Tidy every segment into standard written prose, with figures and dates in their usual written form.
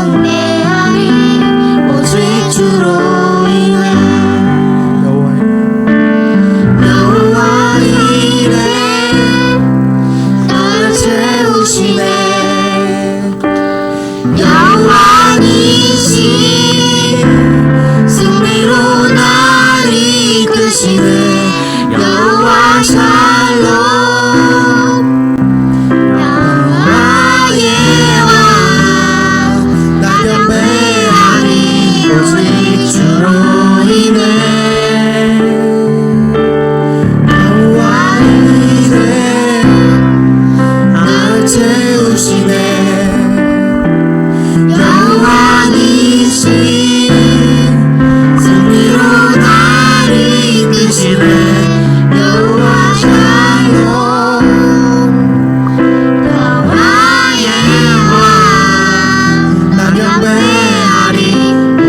경배하리 오직 주로 인해 여호와 이래 나를 채우시네 여호와이시 승리로 나를 이끄시네 여호와 샬롬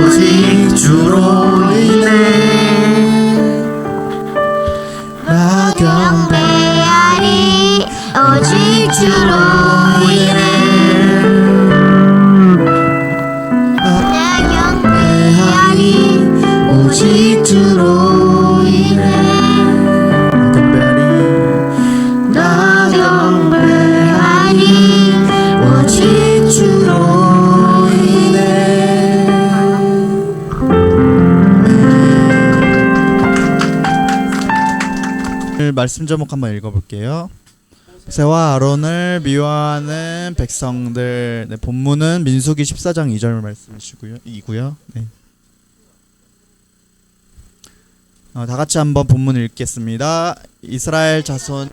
오직 주로 인해 나 경배하리 오직 주로 인해 나 경배하리 오직 주로 인해 말씀 제목 한번 읽어볼게요. 모세와 아론을 미워하는 백성들. 네, 본문은 민수기 14장 2절 말씀이고요. 네. 다 같이 한번 본문 읽겠습니다. 이스라엘 자손이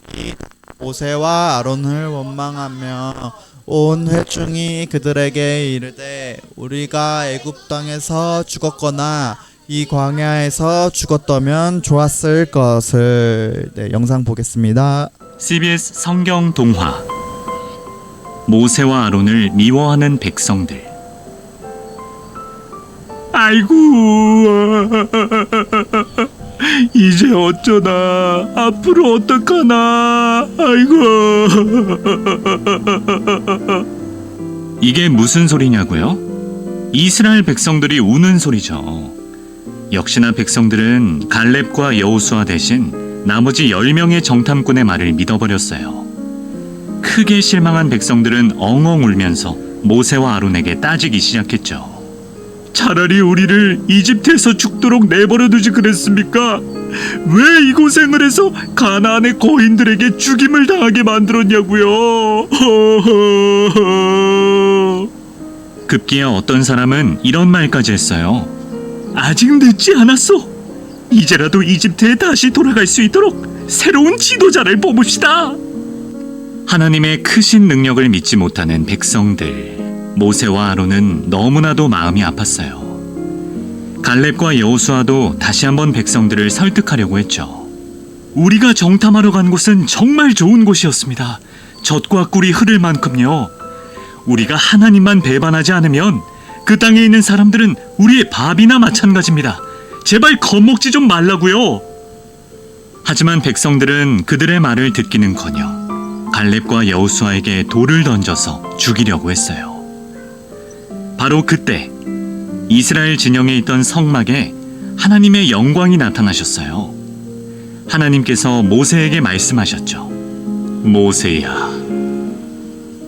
모세와 아론을 원망하며 온 회중이 그들에게 이르되 우리가 애굽 땅에서 죽었거나 이 광야에서 죽었다면 좋았을 것을. 네, 영상 보겠습니다. CBS 성경 동화 모세와 아론을 미워하는 백성들. 아이고 이제 어쩌나 앞으로 어떡하나 아이고. 이게 무슨 소리냐고요? 이스라엘 백성들이 우는 소리죠. 역시나 백성들은 갈렙과 여호수아 대신 나머지 10명의 정탐꾼의 말을 믿어버렸어요. 크게 실망한 백성들은 엉엉 울면서 모세와 아론에게 따지기 시작했죠. 차라리 우리를 이집트에서 죽도록 내버려두지 그랬습니까? 왜 이 고생을 해서 가나안의 거인들에게 죽임을 당하게 만들었냐고요. 급기야 어떤 사람은 이런 말까지 했어요. 아직 늦지 않았어. 이제라도 이집트에 다시 돌아갈 수 있도록 새로운 지도자를 뽑읍시다. 하나님의 크신 능력을 믿지 못하는 백성들. 모세와 아론은 너무나도 마음이 아팠어요. 갈렙과 여호수아도 다시 한번 백성들을 설득하려고 했죠. 우리가 정탐하러 간 곳은 정말 좋은 곳이었습니다. 젖과 꿀이 흐를 만큼요. 우리가 하나님만 배반하지 않으면 그 땅에 있는 사람들은 우리의 밥이나 마찬가지입니다. 제발 겁먹지 좀 말라고요. 하지만 백성들은 그들의 말을 듣기는커녕 갈렙과 여호수아에게 돌을 던져서 죽이려고 했어요. 바로 그때 이스라엘 진영에 있던 성막에 하나님의 영광이 나타나셨어요. 하나님께서 모세에게 말씀하셨죠. 모세야,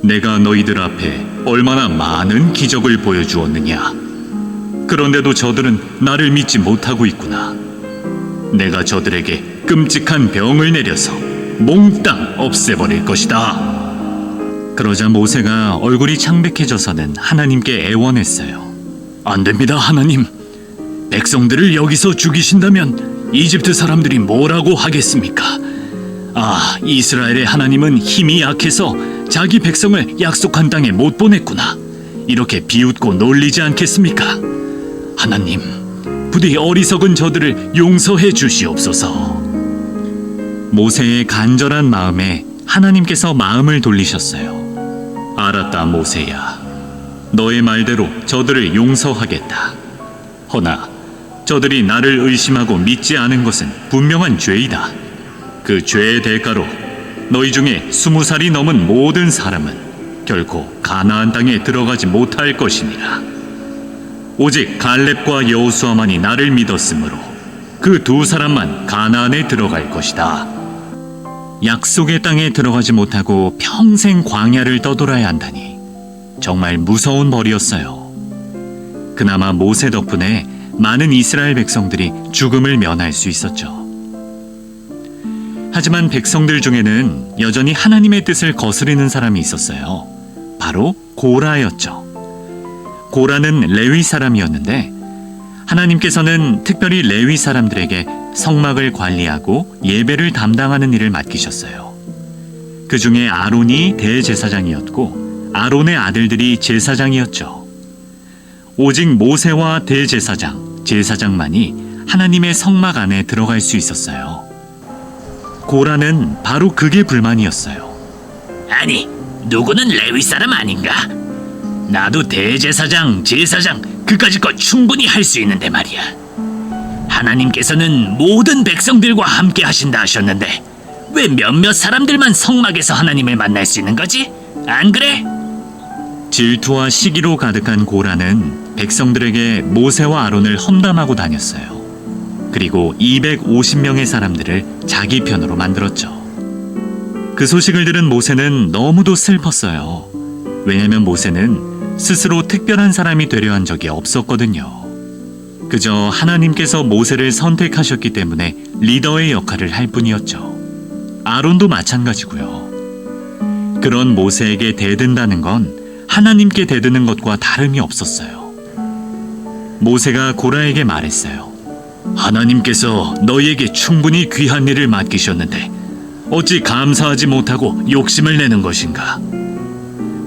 내가 너희들 앞에 얼마나 많은 기적을 보여주었느냐. 그런데도 저들은 나를 믿지 못하고 있구나. 내가 저들에게 끔찍한 병을 내려서 몽땅 없애버릴 것이다. 그러자 모세가 얼굴이 창백해져서는 하나님께 애원했어요. 안 됩니다, 하나님. 백성들을 여기서 죽이신다면 이집트 사람들이 뭐라고 하겠습니까? 아, 이스라엘의 하나님은 힘이 약해서 자기 백성을 약속한 땅에 못 보냈구나. 이렇게 비웃고 놀리지 않겠습니까? 하나님, 부디 어리석은 저들을 용서해 주시옵소서. 모세의 간절한 마음에 하나님께서 마음을 돌리셨어요. 알았다, 모세야. 너의 말대로 저들을 용서하겠다. 허나 저들이 나를 의심하고 믿지 않은 것은 분명한 죄이다. 그 죄의 대가로 너희 중에 20살이 넘은 모든 사람은 결코 가나안 땅에 들어가지 못할 것이니라. 오직 갈렙과 여호수아만이 나를 믿었으므로 그 두 사람만 가나안에 들어갈 것이다. 약속의 땅에 들어가지 못하고 평생 광야를 떠돌아야 한다니 정말 무서운 벌이었어요. 그나마 모세 덕분에 많은 이스라엘 백성들이 죽음을 면할 수 있었죠. 하지만 백성들 중에는 여전히 하나님의 뜻을 거스르는 사람이 있었어요. 바로 고라였죠. 고라는 레위 사람이었는데 하나님께서는 특별히 레위 사람들에게 성막을 관리하고 예배를 담당하는 일을 맡기셨어요. 그 중에 아론이 대제사장이었고 아론의 아들들이 제사장이었죠. 오직 모세와 대제사장, 제사장만이 하나님의 성막 안에 들어갈 수 있었어요. 고라는 바로 그게 불만이었어요. 아니, 누구는 레위 사람 아닌가? 나도 대제사장, 제사장 그까짓 거 충분히 할 수 있는데 말이야. 하나님께서는 모든 백성들과 함께 하신다 하셨는데 왜 몇몇 사람들만 성막에서 하나님을 만날 수 있는 거지? 안 그래? 질투와 시기로 가득한 고라는 백성들에게 모세와 아론을 험담하고 다녔어요. 그리고 250명의 사람들을 자기 편으로 만들었죠. 그 소식을 들은 모세는 너무도 슬펐어요. 왜냐면 모세는 스스로 특별한 사람이 되려 한 적이 없었거든요. 그저 하나님께서 모세를 선택하셨기 때문에 리더의 역할을 할 뿐이었죠. 아론도 마찬가지고요. 그런 모세에게 대든다는 건 하나님께 대드는 것과 다름이 없었어요. 모세가 고라에게 말했어요. 하나님께서 너희에게 충분히 귀한 일을 맡기셨는데 어찌 감사하지 못하고 욕심을 내는 것인가?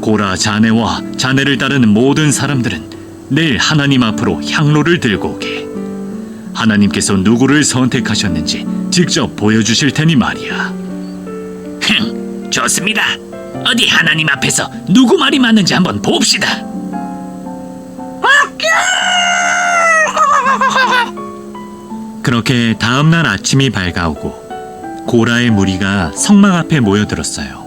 고라 자네와 자네를 따르는 모든 사람들은 내일 하나님 앞으로 향로를 들고 오게. 하나님께서 누구를 선택하셨는지 직접 보여주실 테니 말이야. 좋습니다. 어디 하나님 앞에서 누구 말이 맞는지 한번 봅시다. 그렇게 다음날 아침이 밝아오고 고라의 무리가 성막 앞에 모여들었어요.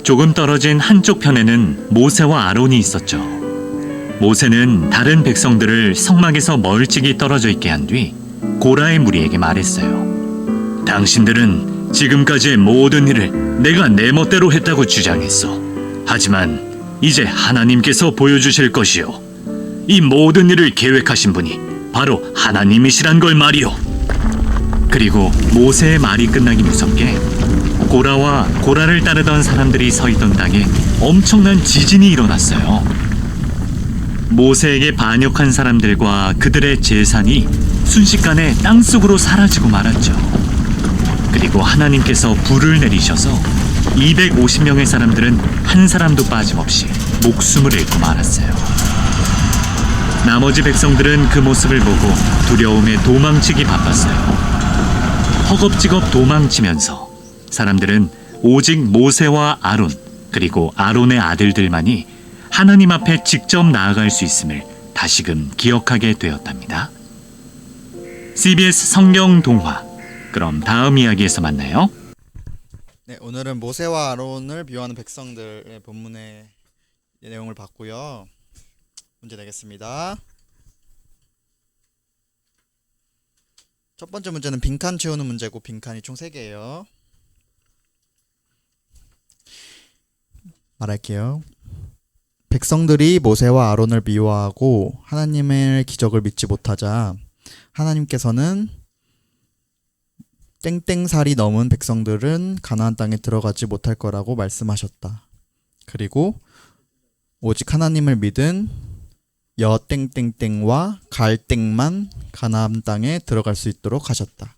조금 떨어진 한쪽 편에는 모세와 아론이 있었죠. 모세는 다른 백성들을 성막에서 멀찍이 떨어져 있게 한 뒤 고라의 무리에게 말했어요. 당신들은 지금까지의 모든 일을 내가 내 멋대로 했다고 주장했어. 하지만 이제 하나님께서 보여주실 것이요. 이 모든 일을 계획하신 분이 바로 하나님이시란 걸 말이요. 그리고 모세의 말이 끝나기 무섭게 고라와 고라를 따르던 사람들이 서 있던 땅에 엄청난 지진이 일어났어요. 모세에게 반역한 사람들과 그들의 재산이 순식간에 땅속으로 사라지고 말았죠. 그리고 하나님께서 불을 내리셔서 250명의 사람들은 한 사람도 빠짐없이 목숨을 잃고 말았어요. 나머지 백성들은 그 모습을 보고 두려움에 도망치기 바빴어요. 허겁지겁 도망치면서 사람들은 오직 모세와 아론 그리고 아론의 아들들만이 하나님 앞에 직접 나아갈 수 있음을 다시금 기억하게 되었답니다. CBS 성경 동화. 그럼 다음 이야기에서 만나요. 네, 오늘은 모세와 아론을 비유하는 백성들의 본문의 내용을 봤고요. 문제 내겠습니다. 첫 번째 문제는 빈칸 채우는 문제고 빈칸이 총 3개예요. 말할게요. 백성들이 모세와 아론을 미워하고 하나님의 기적을 믿지 못하자 하나님께서는 땡땡살이 넘은 백성들은 가나안 땅에 들어가지 못할 거라고 말씀하셨다. 그리고 오직 하나님을 믿은 여땡땡땡과 갈땡만 가나안 땅에 들어갈 수 있도록 하셨다.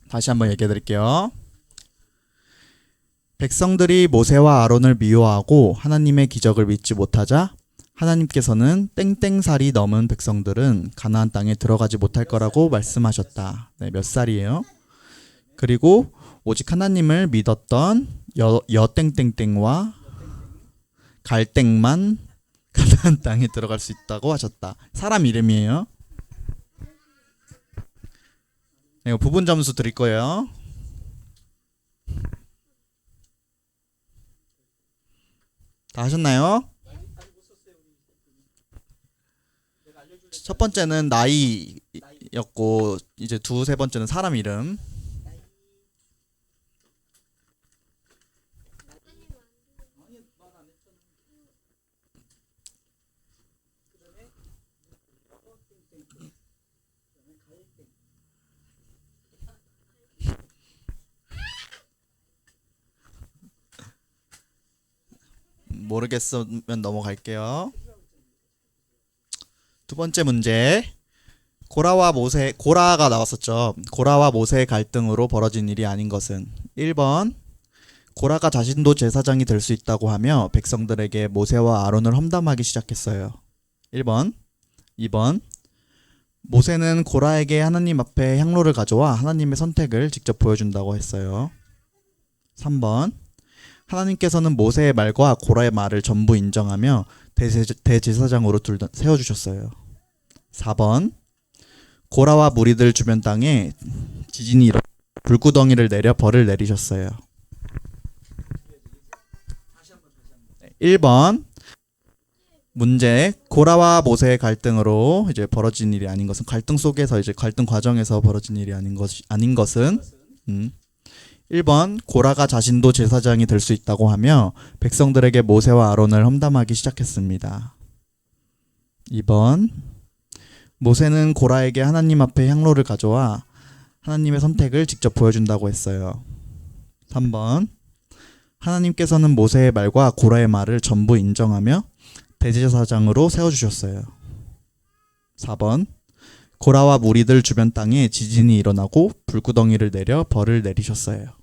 다시 한번 얘기해 드릴게요. 백성들이 모세와 아론을 미워하고 하나님의 기적을 믿지 못하자 하나님께서는 땡땡살이 넘은 백성들은 가나안 땅에 들어가지 못할 거라고 말씀하셨다. 네, 몇 살이에요? 그리고 오직 하나님을 믿었던 여땡땡땡과 갈땡만 가나안 땅에 들어갈 수 있다고 하셨다. 사람 이름이에요. 네, 부분 점수 드릴 거예요. 다 하셨나요? 첫 번째는 나이였고 이제 두세 번째는 사람 이름. 모르겠으면 넘어갈게요. 두 번째 문제. 고라가 나왔었죠. 고라와 모세의 갈등으로 벌어진 일이 아닌 것은 1번 고라가 자신도 제사장이 될 수 있다고 하며 백성들에게 모세와 아론을 험담하기 시작했어요. 1번. 2번 모세는 고라에게 하나님 앞에 향로를 가져와 하나님의 선택을 직접 보여준다고 했어요. 3번 하나님께서는 모세의 말과 고라의 말을 전부 인정하며 대제사장으로 세워주셨어요. 4번 고라와 무리들 주변 땅에 지진이 일어 불구덩이를 내려 벌을 내리셨어요. 1번 문제. 고라와 모세의 갈등으로 이제 벌어진 일이 아닌 것은 갈등 속에서 이제 갈등 과정에서 벌어진 일이 아닌 것은 1번 고라가 자신도 제사장이 될 수 있다고 하며 백성들에게 모세와 아론을 험담하기 시작했습니다. 2번 모세는 고라에게 하나님 앞에 향로를 가져와 하나님의 선택을 직접 보여준다고 했어요. 3번 하나님께서는 모세의 말과 고라의 말을 전부 인정하며 대제사장으로 세워주셨어요. 4번 고라와 무리들 주변 땅에 지진이 일어나고 불구덩이를 내려 벌을 내리셨어요.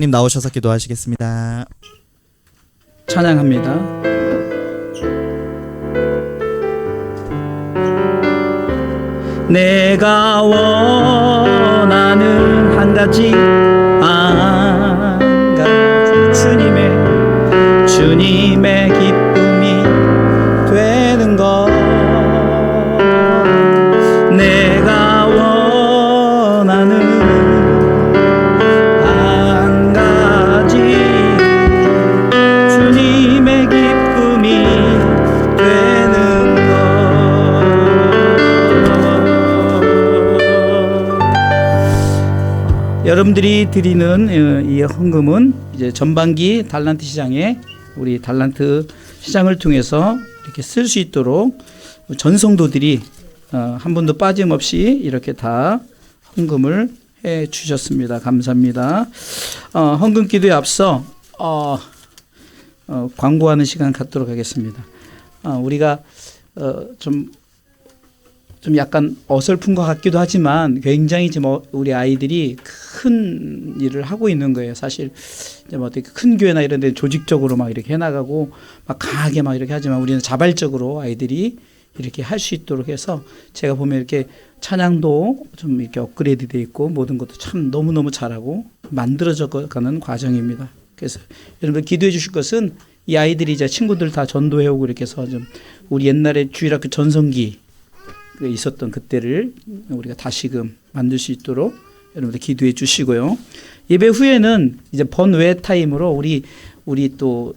님 나오셔서 기도하시겠습니다. 찬양합니다. 내가 원하는 한 가지 주님의 기쁨이 되는 것. 내가 원하는 한 가지 주님의 기쁨이 되는 것. 여러분들이 드리는 이 헌금은 이제 전반기 달란트 시장에 우리 달란트 시장을 통해서 이렇게 쓸 수 있도록 전성도들이 한 분도 빠짐없이 이렇게 다 헌금을 해 주셨습니다. 감사합니다. 헌금 기도에 앞서 광고하는 시간 갖도록 하겠습니다. 우리가 좀 약간 어설픈 것 같기도 하지만 굉장히 지금 우리 아이들이 큰 일을 하고 있는 거예요. 사실 이제 뭐 어떻게 큰 교회나 이런 데 조직적으로 막 이렇게 해나가고 막 강하게 막 이렇게 하지만 우리는 자발적으로 아이들이 이렇게 할 수 있도록 해서 제가 보면 이렇게 찬양도 좀 이렇게 업그레이드 돼 있고 모든 것도 참 너무너무 잘하고 만들어져 가는 과정입니다. 그래서 여러분들 기도해 주실 것은 이 아이들이 이제 친구들 다 전도해 오고 이렇게 해서 좀 우리 옛날에 주일학교 전성기 있었던 그때를 우리가 다시금 만들 수 있도록 여러분들 기도해 주시고요. 예배 후에는 이제 번외 타임으로 우리 또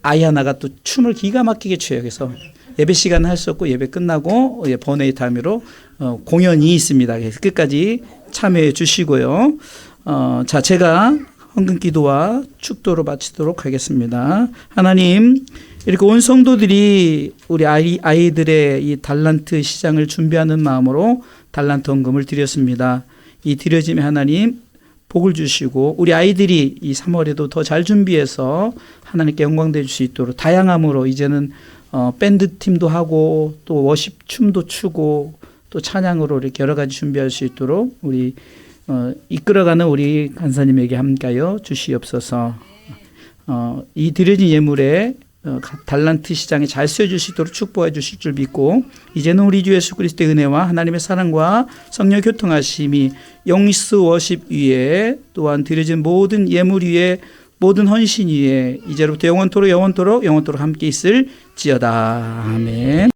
아이 하나가 또 춤을 기가 막히게 춰요. 그래서 예배 시간은 할 수 없고 예배 끝나고 번외 타임으로 공연이 있습니다. 그래서 끝까지 참여해 주시고요. 자, 제가 헌금기도와 축도로 마치도록 하겠습니다. 하나님, 이렇게 온 성도들이 우리 아이들의 이 달란트 시장을 준비하는 마음으로 달란트 헌금을 드렸습니다. 이 드려짐에 하나님 복을 주시고 우리 아이들이 이 3월에도 더 잘 준비해서 하나님께 영광될 수 있도록 다양함으로 이제는 밴드 팀도 하고 또 워십 춤도 추고 또 찬양으로 이렇게 여러 가지 준비할 수 있도록 우리 이끌어가는 우리 간사님에게 함께하여 주시옵소서. 이 드려진 예물에 달란트 시장에 잘 쓰여질 수 있도록 축복해 주실 줄 믿고 이제는 우리 주 예수 그리스도의 은혜와 하나님의 사랑과 성령의 교통하심이 영스 워십 위에 또한 드려진 모든 예물 위에 모든 헌신 위에 이제로부터 영원토록 함께 있을지어다. 아멘.